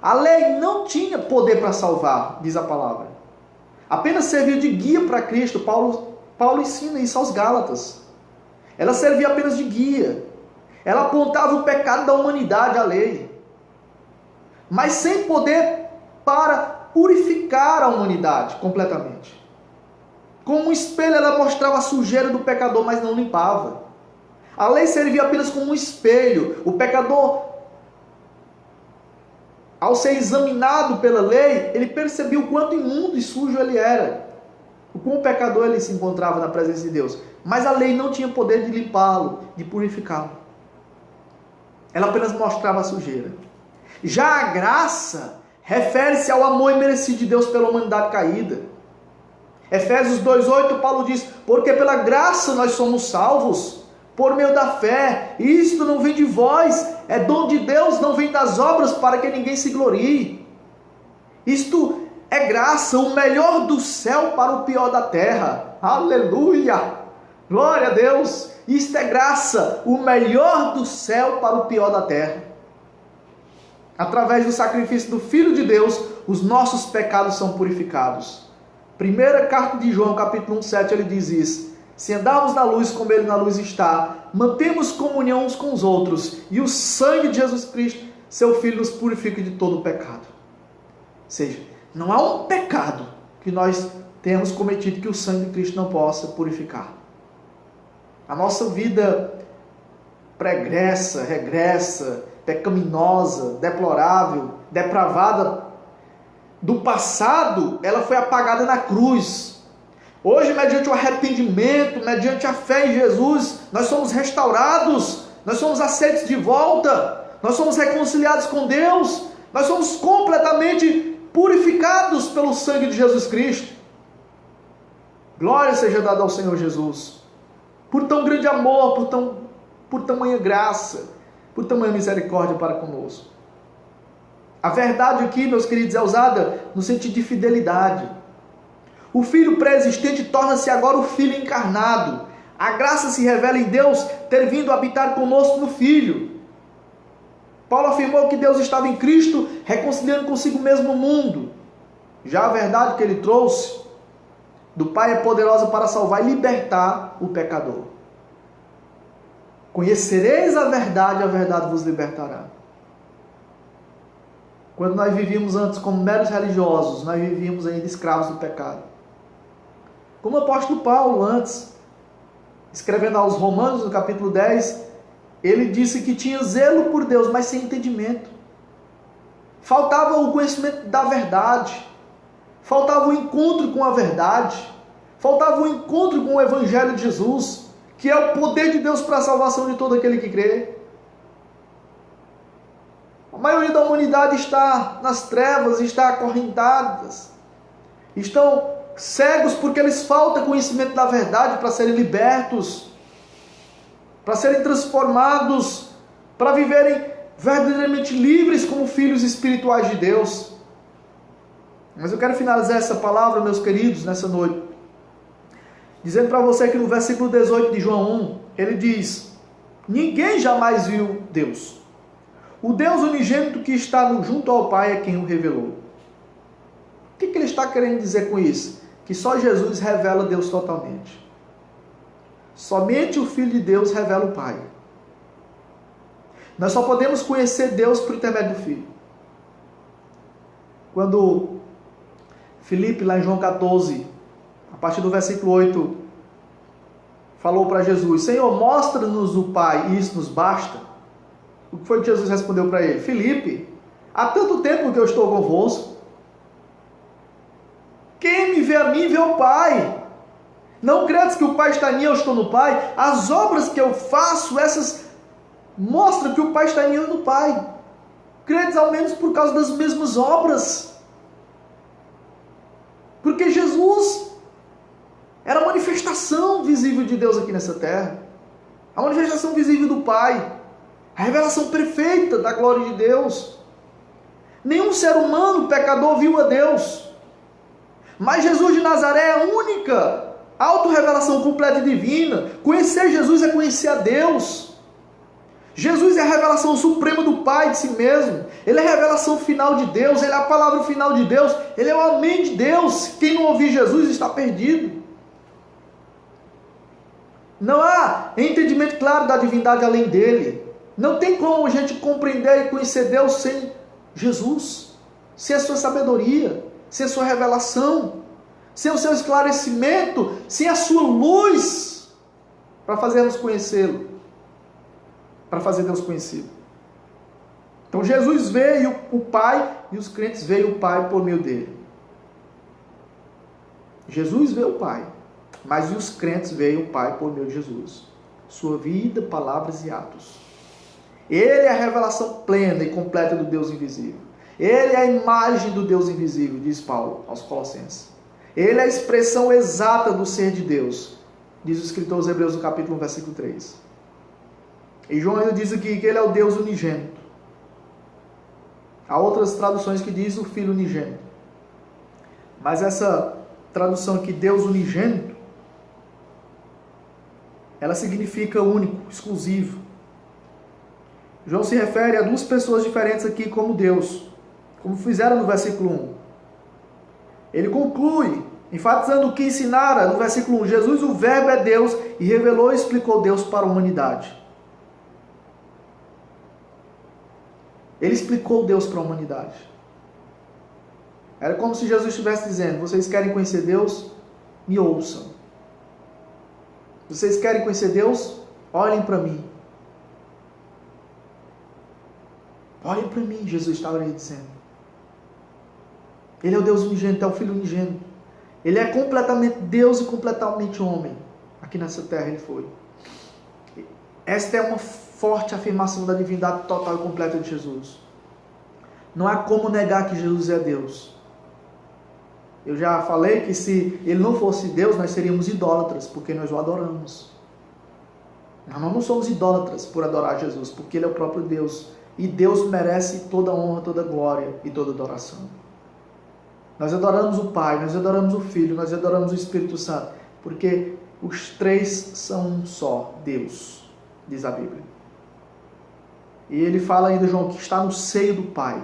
A lei não tinha poder para salvar, diz a palavra. Apenas serviu de guia para Cristo. Paulo ensina isso aos Gálatas. Ela servia apenas de guia. Ela apontava o pecado da humanidade, a lei. Mas sem poder para purificar a humanidade completamente. Como um espelho, ela mostrava a sujeira do pecador, mas não limpava. A lei servia apenas como um espelho. O pecador, ao ser examinado pela lei, ele percebia o quanto imundo e sujo ele era. O quão pecador ele se encontrava na presença de Deus. Mas a lei não tinha poder de limpá-lo, de purificá-lo. Ela apenas mostrava a sujeira. Já a graça refere-se ao amor imerecido de Deus pela humanidade caída. Efésios 2,8, Paulo diz: porque pela graça nós somos salvos, por meio da fé. Isto não vem de vós, é dom de Deus, não vem das obras, para que ninguém se glorie. Isto é graça, o melhor do céu para o pior da terra. Aleluia! Glória a Deus! Isto é graça, o melhor do céu para o pior da terra. Através do sacrifício do Filho de Deus, os nossos pecados são purificados. Primeira carta de João, capítulo 1, 7, ele diz isso: se andarmos na luz como ele na luz está, mantemos comunhão uns com os outros, e o sangue de Jesus Cristo, seu Filho, nos purifica de todo o pecado. Ou seja, não há um pecado que nós tenhamos cometido que o sangue de Cristo não possa purificar. A nossa vida pregressa, regressa, pecaminosa, deplorável, depravada do passado, ela foi apagada na cruz. Hoje, mediante o arrependimento, mediante a fé em Jesus, nós somos restaurados, nós somos aceitos de volta, nós somos reconciliados com Deus, nós somos completamente purificados pelo sangue de Jesus Cristo. Glória seja dada ao Senhor Jesus, por tão grande amor, por tamanha graça, por tamanha misericórdia para conosco. A verdade aqui, meus queridos, é usada no sentido de fidelidade. O Filho pré-existente torna-se agora o Filho encarnado. A graça se revela em Deus ter vindo habitar conosco no Filho. Paulo afirmou que Deus estava em Cristo, reconciliando consigo mesmo o mundo. Já a verdade que ele trouxe do Pai é poderosa para salvar e libertar o pecador. Conhecereis a verdade vos libertará. Quando nós vivíamos antes como meros religiosos, nós vivíamos ainda escravos do pecado. Como o apóstolo Paulo antes, escrevendo aos Romanos no capítulo 10, ele disse que tinha zelo por Deus, mas sem entendimento. Faltava o conhecimento da verdade. Faltava o encontro com a verdade. Faltava o encontro com o Evangelho de Jesus, que é o poder de Deus para a salvação de todo aquele que crê. A maioria da humanidade está nas trevas, está acorrentadas. Estão cegos porque lhes falta conhecimento da verdade para serem libertos, para serem transformados, para viverem verdadeiramente livres como filhos espirituais de Deus. Mas eu quero finalizar essa palavra, meus queridos, nessa noite, dizendo para você que no versículo 18 de João 1, ele diz: ninguém jamais viu Deus. O Deus unigênito que está junto ao Pai é quem o revelou. O que ele está querendo dizer com isso? Que só Jesus revela Deus totalmente. Somente o Filho de Deus revela o Pai. Nós só podemos conhecer Deus por intermédio do Filho. Quando Filipe, lá em João 14, a partir do versículo 8, falou para Jesus: Senhor, mostra-nos o Pai, e isso nos basta. O que foi que Jesus respondeu para ele? Filipe, há tanto tempo que eu estou convosco. Quem me vê a mim, vê o Pai. Não credes que o Pai está em mim, eu estou no Pai? As obras que eu faço, essas mostram que o Pai está em mim, eu no Pai. Credes ao menos por causa das mesmas obras. Porque Jesus era a manifestação visível de Deus aqui nessa terra. A manifestação visível do Pai. A revelação perfeita da glória de Deus. Nenhum ser humano pecador viu a Deus. Mas Jesus de Nazaré é a única autorrevelação completa e divina. Conhecer Jesus é conhecer a Deus. Jesus é a revelação suprema do Pai de si mesmo. Ele é a revelação final de Deus. Ele é a palavra final de Deus. Ele é o amém de Deus. Quem não ouvir Jesus está perdido. Não há entendimento claro da divindade além dele. Não tem como a gente compreender e conhecer Deus sem Jesus, sem a sua sabedoria, sem a sua revelação, sem o seu esclarecimento, sem a sua luz, para fazermos conhecê-lo, para fazer Deus conhecido. Então Jesus veio o Pai e os crentes veem o Pai por meio dele. Jesus veio o Pai, mas os crentes veem o Pai por meio de Jesus. Sua vida, palavras e atos. Ele é a revelação plena e completa do Deus invisível. Ele é a imagem do Deus invisível, diz Paulo aos Colossenses. Ele é a expressão exata do ser de Deus, diz o escritor aos Hebreus no capítulo 1, versículo 3. E João ainda diz aqui que ele é o Deus unigênito. Há outras traduções que diz o Filho unigênito. Mas essa tradução aqui, Deus unigênito, ela significa único, exclusivo. João se refere a duas pessoas diferentes aqui como Deus, como fizeram no versículo 1. Ele conclui, enfatizando o que ensinara no versículo 1. Jesus, o Verbo, é Deus e revelou e explicou Deus para a humanidade. Ele explicou Deus para a humanidade. Era como se Jesus estivesse dizendo: vocês querem conhecer Deus? Me ouçam. Vocês querem conhecer Deus? Olhem para mim. Olhem para mim, Jesus estava ali dizendo. Ele é o Deus unigênito, é o Filho unigênito. Ele é completamente Deus e completamente homem. Aqui nessa terra ele foi. Esta é uma forte afirmação da divindade total e completa de Jesus. Não há como negar que Jesus é Deus. Eu já falei que se ele não fosse Deus, nós seríamos idólatras, porque nós o adoramos. Nós não somos idólatras por adorar Jesus, porque ele é o próprio Deus. E Deus merece toda honra, toda glória e toda adoração. Nós adoramos o Pai, nós adoramos o Filho, nós adoramos o Espírito Santo, porque os três são um só, Deus, diz a Bíblia. E ele fala ainda, João, que está no seio do Pai.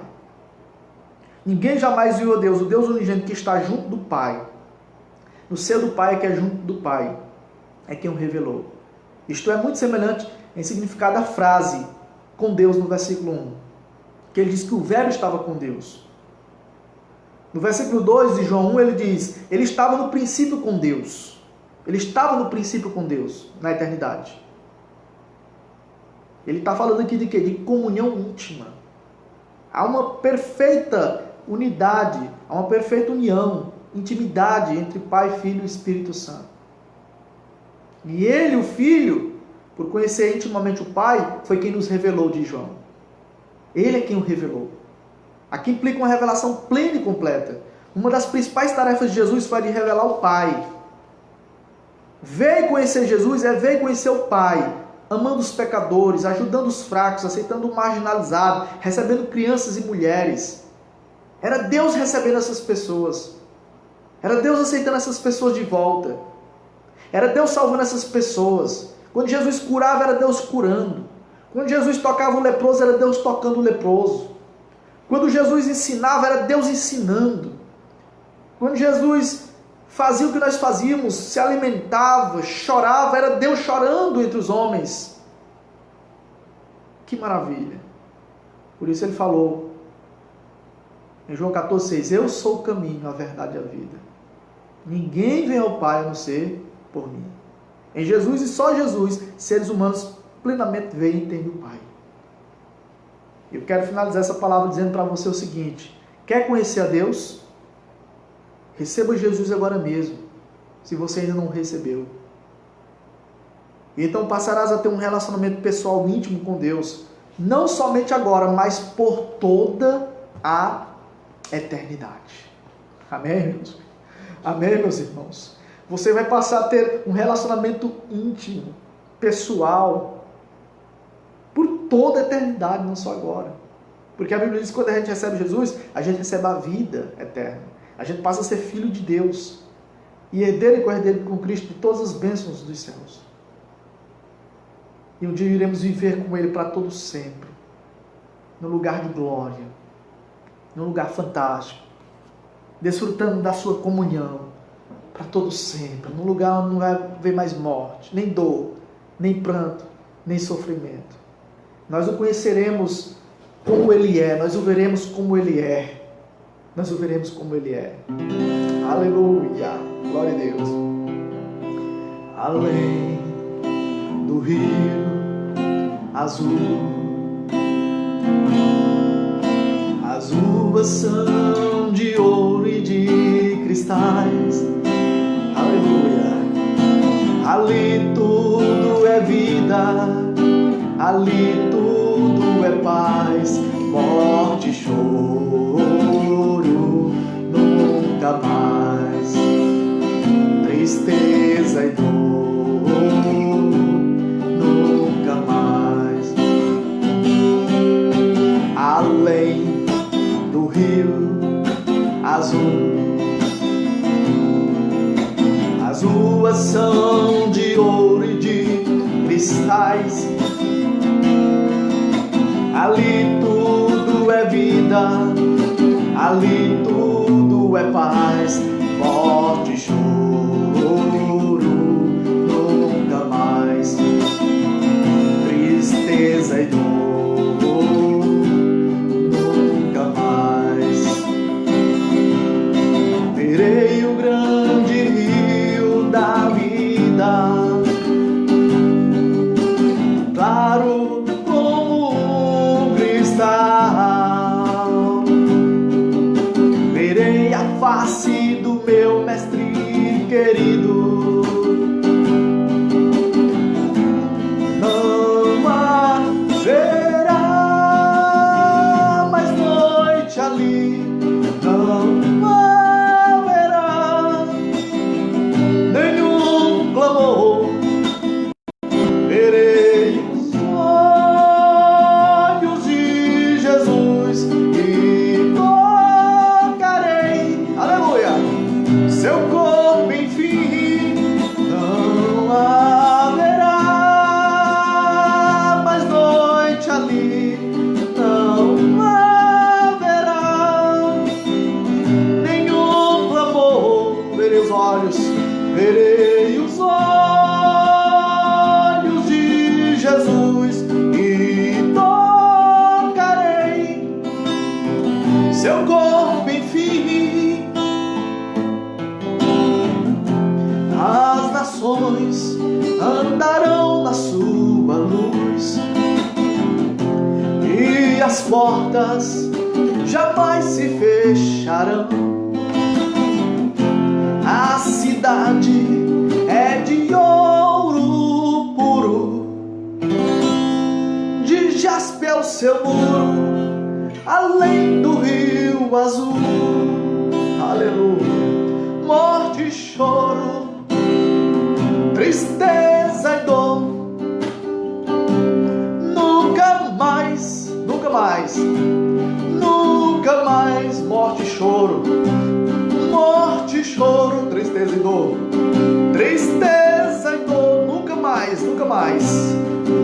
Ninguém jamais viu a Deus, o Deus unigênito que está junto do Pai. No seio do Pai, que é junto do Pai, é quem o revelou. Isto é muito semelhante em significado à frase com Deus no versículo 1, que ele diz que o Verbo estava com Deus. No versículo 2 de João 1 ele diz, ele estava no princípio com Deus. Ele estava no princípio com Deus, na eternidade. Ele está falando aqui de quê? De comunhão íntima. Há uma perfeita unidade, há uma perfeita união, intimidade entre Pai, Filho e Espírito Santo. E ele, o Filho, por conhecer intimamente o Pai, foi quem nos revelou de João. Ele é quem o revelou. Aqui implica uma revelação plena e completa. Uma das principais tarefas de Jesus foi de revelar o Pai. Ver e conhecer Jesus é ver e conhecer o Pai, amando os pecadores, ajudando os fracos, aceitando o marginalizado, recebendo crianças e mulheres. Era Deus recebendo essas pessoas. Era Deus aceitando essas pessoas de volta. Era Deus salvando essas pessoas. Quando Jesus curava, era Deus curando. Quando Jesus tocava o leproso, era Deus tocando o leproso. Quando Jesus ensinava, era Deus ensinando. Quando Jesus fazia o que nós fazíamos, se alimentava, chorava, era Deus chorando entre os homens. Que maravilha! Por isso ele falou em João 14,6: eu sou o caminho, a verdade e a vida. Ninguém vem ao Pai a não ser por mim. Em Jesus e só Jesus, seres humanos plenamente veem e entendem o Pai. Eu quero finalizar essa palavra dizendo para você o seguinte: quer conhecer a Deus? Receba Jesus agora mesmo, se você ainda não o recebeu. E então passarás a ter um relacionamento pessoal íntimo com Deus, não somente agora, mas por toda a eternidade. Amém, meus? Amém, meus irmãos? Você vai passar a ter um relacionamento íntimo, pessoal, por toda a eternidade, não só agora. Porque a Bíblia diz que quando a gente recebe Jesus, a gente recebe a vida eterna. A gente passa a ser filho de Deus e herdeiro e co-herdeiro com Cristo de todas as bênçãos dos céus. E um dia iremos viver com Ele para todo sempre, num lugar de glória, num lugar fantástico, desfrutando da sua comunhão para todo sempre, num lugar onde não vai haver mais morte, nem dor, nem pranto, nem sofrimento. Nós o conheceremos como Ele é, nós o veremos como Ele é. Nós o veremos como Ele é. Aleluia! Glória a Deus! Além do rio azul, as uvas são de ouro e de cristais. Aleluia! Ali tudo é vida, ali tudo é paz, morte e choro nunca mais, tristeza e dor nunca mais. Além do rio azul, as ruas são de ouro e de cristais. Ali tudo é vida, ali tudo é paz, morte e choro nunca mais, tristeza e dor nunca mais. Verei o grande rio da vida, claro como um cristal. Verei a face do meu mestre querido. Não haverá mais noite ali, não haverá nenhum clamor. Verei os olhos de Jesus e tocarei, aleluia, seu corpo, enfim. Não haverá mais noite ali, não haverá nenhum clamor. Verei os olhos, verei os olhos de Jesus e tocarei seu corpo, enfim. As nações andarão na sua luz, as portas jamais se fecharão. A cidade é de ouro puro, de jaspe é o seu muro, além do rio azul. Aleluia. Morte e choro, tristeza e dor, nunca mais, nunca mais, nunca mais. Morte e choro, morte e choro, tristeza e dor, tristeza e dor, nunca mais, nunca mais,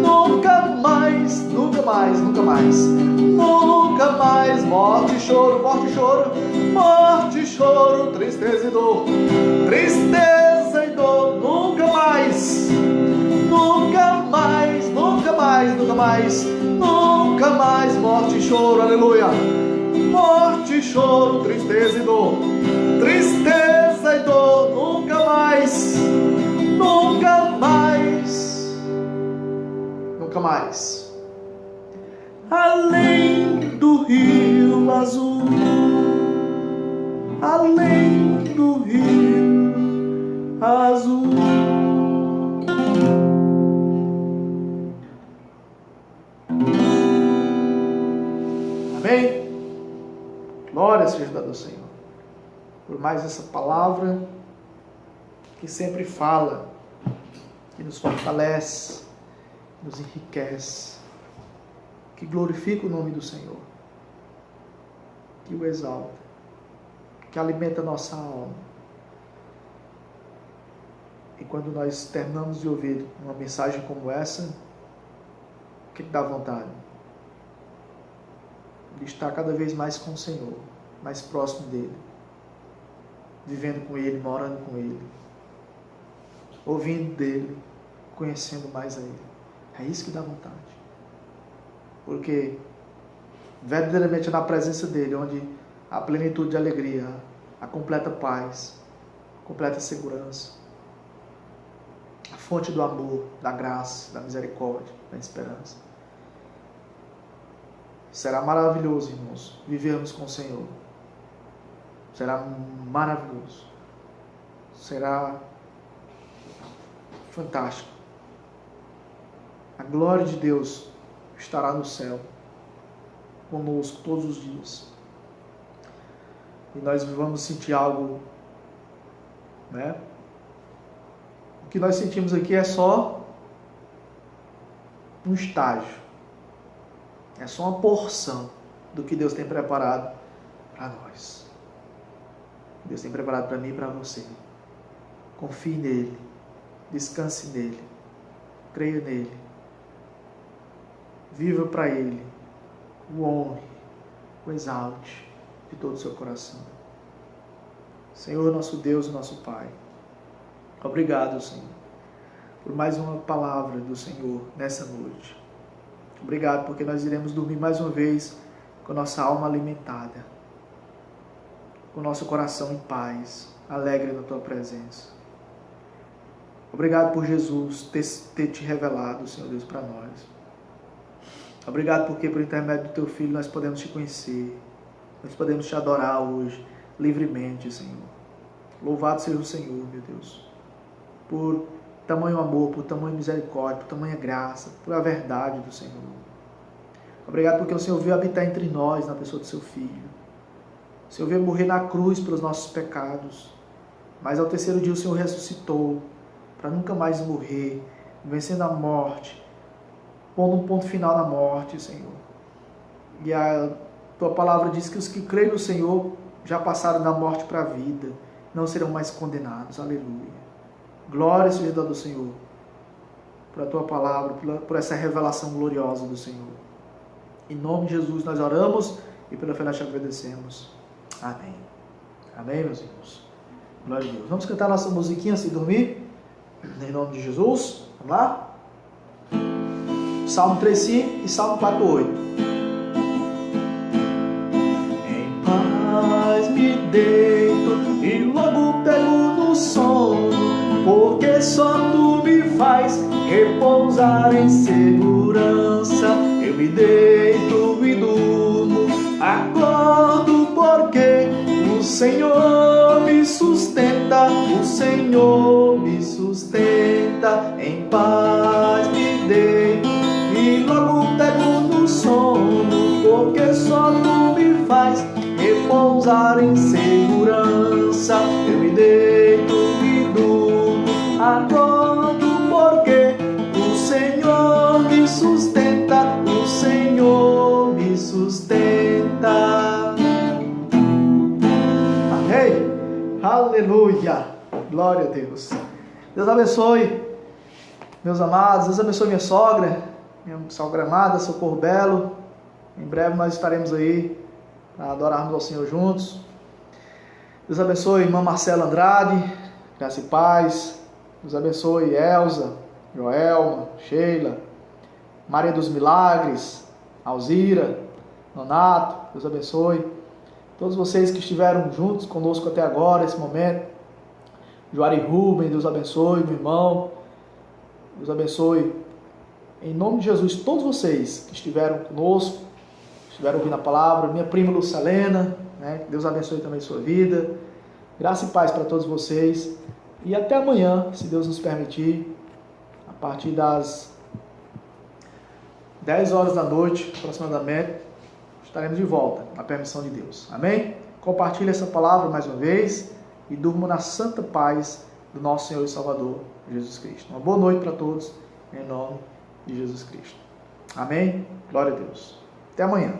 nunca mais, nunca mais, nunca mais, nunca mais. Morte e choro, morte e choro, morte e choro, tristeza e dor, tristeza e dor, nunca mais, nunca mais, nunca mais, nunca mais, nunca mais. Morte e choro, aleluia. Morte e choro, tristeza e dor, tristeza e dor, nunca mais, nunca mais, nunca mais. Além do rio azul, além do rio azul. Amém? Glória seja dada ao Senhor por mais essa palavra que sempre fala, que nos fortalece, nos enriquece, que glorifica o nome do Senhor, que o exalta, que alimenta a nossa alma. E quando nós terminamos de ouvir uma mensagem como essa, o que dá vontade? De estar cada vez mais com o Senhor, mais próximo dEle, vivendo com Ele, morando com Ele, ouvindo dEle, conhecendo mais a Ele. É isso que dá vontade. Porque verdadeiramente é na presença dEle onde a plenitude de alegria, a completa paz, a completa segurança, a fonte do amor, da graça, da misericórdia, da esperança. Será maravilhoso, irmãos, vivermos com o Senhor. Será maravilhoso. Será fantástico. A glória de Deus estará no céu conosco todos os dias. E nós vamos sentir algo, né? O que nós sentimos aqui é só um estágio. É só uma porção do que Deus tem preparado para nós. Deus tem preparado para mim e para você. Confie nele. Descanse nele. Creia nele. Viva para ele. O honre. O exalte de todo o seu coração. Senhor, nosso Deus e nosso Pai. Obrigado, Senhor, por mais uma palavra do Senhor nessa noite. Obrigado porque nós iremos dormir mais uma vez com nossa alma alimentada, com nosso coração em paz, alegre na Tua presença. Obrigado por Jesus ter Te revelado, Senhor Deus, para nós. Obrigado porque por intermédio do Teu Filho nós podemos Te conhecer, nós podemos Te adorar hoje, livremente, Senhor. Louvado seja o Senhor, meu Deus, por tamanho amor, por tamanho misericórdia, por tamanha graça, por a verdade do Senhor. Obrigado porque o Senhor veio habitar entre nós na pessoa do Seu Filho. O Senhor veio morrer na cruz pelos nossos pecados, mas ao terceiro dia o Senhor ressuscitou para nunca mais morrer, vencendo a morte, pondo um ponto final na morte, Senhor. E a Tua palavra diz que os que creem no Senhor já passaram da morte para a vida, não serão mais condenados. Aleluia. Glória seja dada ao Senhor, por a Tua palavra, por essa revelação gloriosa do Senhor. Em nome de Jesus nós oramos e pela fé nós te agradecemos. Amém. Amém, meus irmãos. Glória a Deus. Vamos cantar nossa musiquinha antes de dormir? Em nome de Jesus. Vamos lá? Salmo 3:5 e Salmo 4:8. Em paz me deito e logo pego no sono, porque só Tu me faz repousar em segurança. Eu me deito e durmo Senhor me sustenta, o Senhor me sustenta, em paz me deito e logo pego no sono, porque só tu me faz repousar em segurança. Eu me deito e durmo, acordo, porque o Senhor me sustenta, o Senhor me sustenta. Amém? Aleluia! Glória a Deus. Deus abençoe, meus amados. Deus abençoe minha sogra amada, Socorro Belo. Em breve nós estaremos aí para adorarmos ao Senhor juntos. Deus abençoe irmã Marcela Andrade, graça e paz. Deus abençoe Elza, Joelma, Sheila, Maria dos Milagres, Alzira, Nonato. Deus abençoe todos vocês que estiveram juntos conosco até agora, esse momento. Juari Rubem, Deus abençoe, meu irmão. Deus abençoe, em nome de Jesus, todos vocês que estiveram conosco, estiveram ouvindo a palavra. Minha prima Lucilena, né? Deus abençoe também a sua vida. Graça e paz para todos vocês. E até amanhã, se Deus nos permitir, a partir das 10 horas da noite, aproximadamente, estaremos de volta, na permissão de Deus. Amém? Compartilhe essa palavra mais uma vez e durma na santa paz do nosso Senhor e Salvador, Jesus Cristo. Uma boa noite para todos, em nome de Jesus Cristo. Amém? Glória a Deus. Até amanhã.